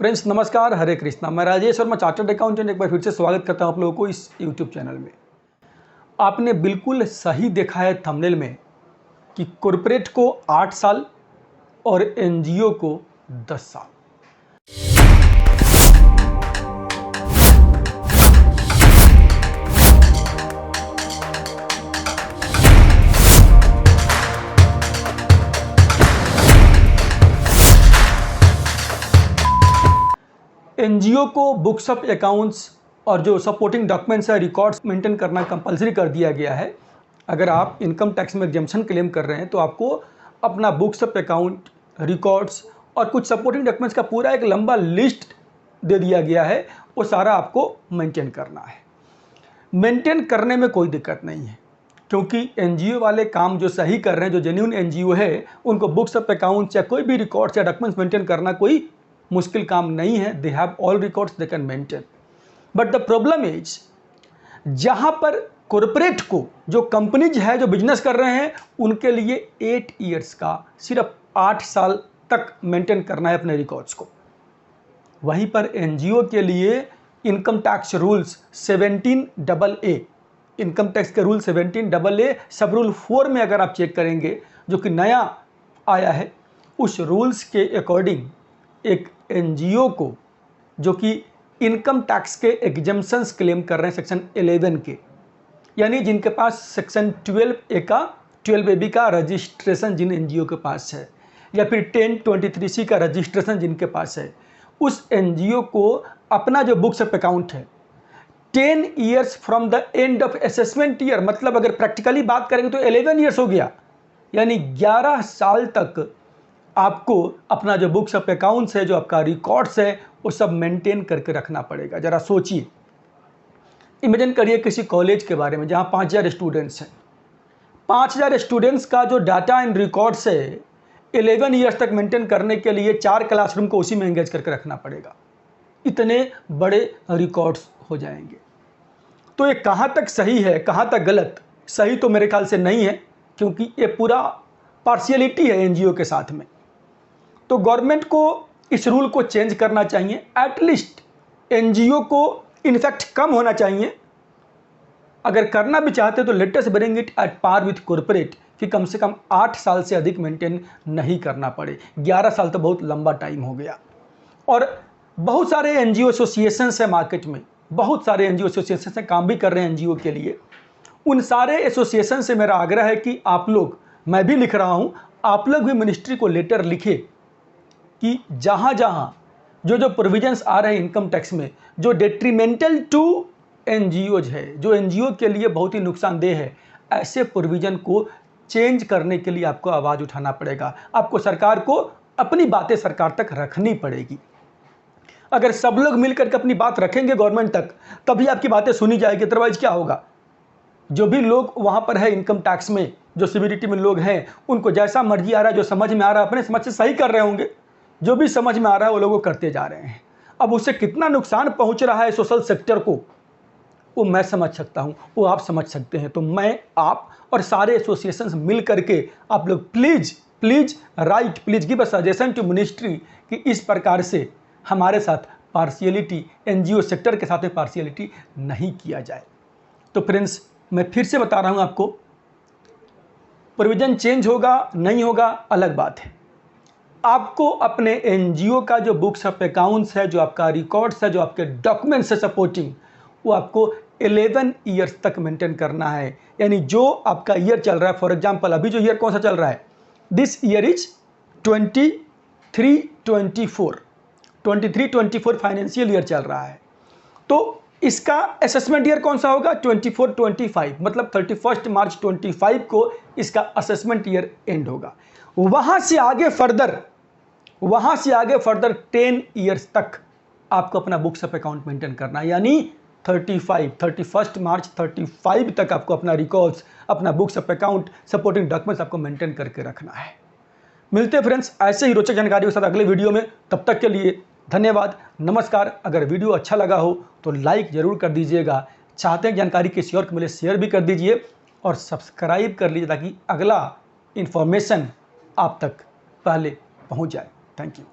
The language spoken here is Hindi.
फ्रेंड्स नमस्कार, हरे कृष्णा। मैं राजेश और मैं चार्टर्ड अकाउंटेंट एक बार फिर से स्वागत करता हूं आप लोगों को इस यूट्यूब चैनल में। आपने बिल्कुल सही देखा है थंबनेल में कि कॉरपोरेट को 8 साल और एनजीओ को 10 साल। एनजीओ को बुक्स ऑफ अकाउंट्स और जो सपोर्टिंग डॉक्यूमेंट्स है, रिकॉर्ड्स मेंटेन करना कंपलसरी कर दिया गया है। अगर आप इनकम टैक्स में एग्जम्पशन क्लेम कर रहे हैं तो आपको अपना बुक्स ऑफ अकाउंट, रिकॉर्ड्स और कुछ सपोर्टिंग डॉक्यूमेंट्स का पूरा एक लंबा लिस्ट दे दिया गया है। वो सारा आपको मेंटेन करना है। मेंटेन करने में कोई दिक्कत नहीं है, क्योंकि एनजीओ वाले काम जो सही कर रहे हैं, जो जेन्युइन एनजीओ है, उनको बुक्स ऑफ अकाउंट्स या कोई भी रिकॉर्ड्स या डॉक्यूमेंट्स मेंटेन करना कोई मुश्किल काम नहीं है। They have all records they can maintain. But the problem is, जहां पर कॉरपोरेट को, जो कंपनीज है, जो बिजनेस कर रहे हैं, उनके लिए 8 ईयर्स का, सिर्फ 8 साल तक मेंटेन करना है अपने रिकॉर्ड्स को। वहीं पर एनजीओ के लिए income tax rules 17AA, income tax के रूल 17AA सब रूल 4 में अगर आप चेक करेंगे, जो कि नया आया है, उस रूल्स के अकॉर्डिंग एक एनजीओ को जो कि इनकम टैक्स के एग्जम्पशंस क्लेम कर रहे हैं सेक्शन 11 के, यानी जिनके पास सेक्शन 12A का, 12AB का रजिस्ट्रेशन जिन एनजीओ के पास है, या फिर 1023C का रजिस्ट्रेशन जिनके पास है, उस एनजीओ को अपना जो बुक्स ऑफ अकाउंट है 10 years from the end of assessment year, मतलब अगर प्रैक्टिकली बात करेंगे तो 11 ईयर्स हो गया, यानी 11 साल तक आपको अपना जो बुक्स ऑफ अकाउंट्स है, जो आपका रिकॉर्ड्स है, वो सब मेंटेन करके रखना पड़ेगा। ज़रा सोचिए, इमेजिन करिए किसी कॉलेज के बारे में जहाँ 5000 स्टूडेंट्स हैं। 5000 स्टूडेंट्स का जो डाटा इन रिकॉर्ड्स है 11 ईयर्स तक मेंटेन करने के लिए 4 क्लासरूम को उसी में एंगेज करके रखना पड़ेगा। इतने बड़े रिकॉर्ड्स हो जाएंगे। तो ये कहाँ तक सही है, कहाँ तक गलत? सही तो मेरे ख्याल से नहीं है, क्योंकि ये पूरा पार्शियलिटी है एनजीओ के साथ में। तो गवर्नमेंट को इस रूल को चेंज करना चाहिए। एटलीस्ट एनजीओ को इनफैक्ट कम होना चाहिए। अगर करना भी चाहते तो let us bring it at par with corporate, कि कम से कम 8 साल से अधिक मेंटेन नहीं करना पड़े। 11 साल तो बहुत लंबा टाइम हो गया। और बहुत सारे एनजीओ एसोसिएशंस है मार्केट में, बहुत सारे एनजीओ एसोसिएशन से काम भी कर रहे हैं एनजीओ के लिए। उन सारे एसोसिएशन से मेरा आग्रह है कि आप लोग, मैं भी लिख रहा हूँ, आप लोग भी मिनिस्ट्री को लेटर लिखे कि जहाँ जहाँ जो प्रोविजंस आ रहे हैं इनकम टैक्स में, जो डेट्रीमेंटल टू एनजीओज है, जो एनजीओ के लिए बहुत ही नुकसानदेह है, ऐसे प्रोविजन को चेंज करने के लिए आपको आवाज़ उठाना पड़ेगा। आपको सरकार को अपनी बातें सरकार तक रखनी पड़ेगी। अगर सब लोग मिलकर के अपनी बात रखेंगे गवर्नमेंट तक, तभी आपकी बातें सुनी जाएगी। अदरवाइज क्या होगा? जो भी लोग वहाँ पर है इनकम टैक्स में, जो सिविलिटी में लोग हैं, उनको जैसा मर्जी आ रहा है, जो समझ में आ रहा है, अपने समझ से सही कर रहे होंगे। जो भी समझ में आ रहा है वो लोग करते जा रहे हैं। अब उससे कितना नुकसान पहुंच रहा है सोशल सेक्टर को, वो मैं समझ सकता हूं, वो आप समझ सकते हैं। तो मैं, आप और सारे एसोसिएशंस मिल करके आप लोग please right, please give a suggestion to ministry कि इस प्रकार से हमारे साथ पार्शियलिटी, एनजीओ सेक्टर के साथ में पार्शियलिटी नहीं किया जाए। तो फ्रेंड्स, मैं फिर से बता रहा हूं आपको, प्रोविजन चेंज होगा नहीं होगा अलग बात है। आपको अपने एनजीओ का जो बुक्स ऑफ अकाउंट्स है, जो आपका रिकॉर्ड्स है, जो आपके डॉक्यूमेंट्स है सपोर्टिंग, वो आपको 11 ईयर्स तक मेंटेन करना है। यानी जो आपका ईयर चल रहा है, फॉर एग्जांपल अभी जो ईयर कौन सा चल रहा है, this year is 23-24 financial year चल रहा है। तो इसका असेसमेंट ईयर कौन सा होगा? 24-25, मतलब 31 मार्च 25 को इसका असेसमेंट ईयर एंड होगा। वहाँ से आगे फर्दर 10 ईयर्स तक आपको अपना बुक्स ऑफ अकाउंट मेंटेन करना है। यानी 31 मार्च 35 तक आपको अपना रिकॉर्ड्स, अपना books of account, supporting documents आपको मेंटेन करके रखना है। मिलते हैं फ्रेंड्स ऐसे ही रोचक जानकारी के साथ अगले वीडियो में। तब तक के लिए धन्यवाद, नमस्कार। अगर वीडियो अच्छा लगा हो तो लाइक ज़रूर कर दीजिएगा। चाहते हैं जानकारी किसी और को मिले, शेयर भी कर दीजिए और सब्सक्राइब कर लीजिए, ताकि अगला इन्फॉर्मेशन आप तक पहले पहुंच जाए। Thank you.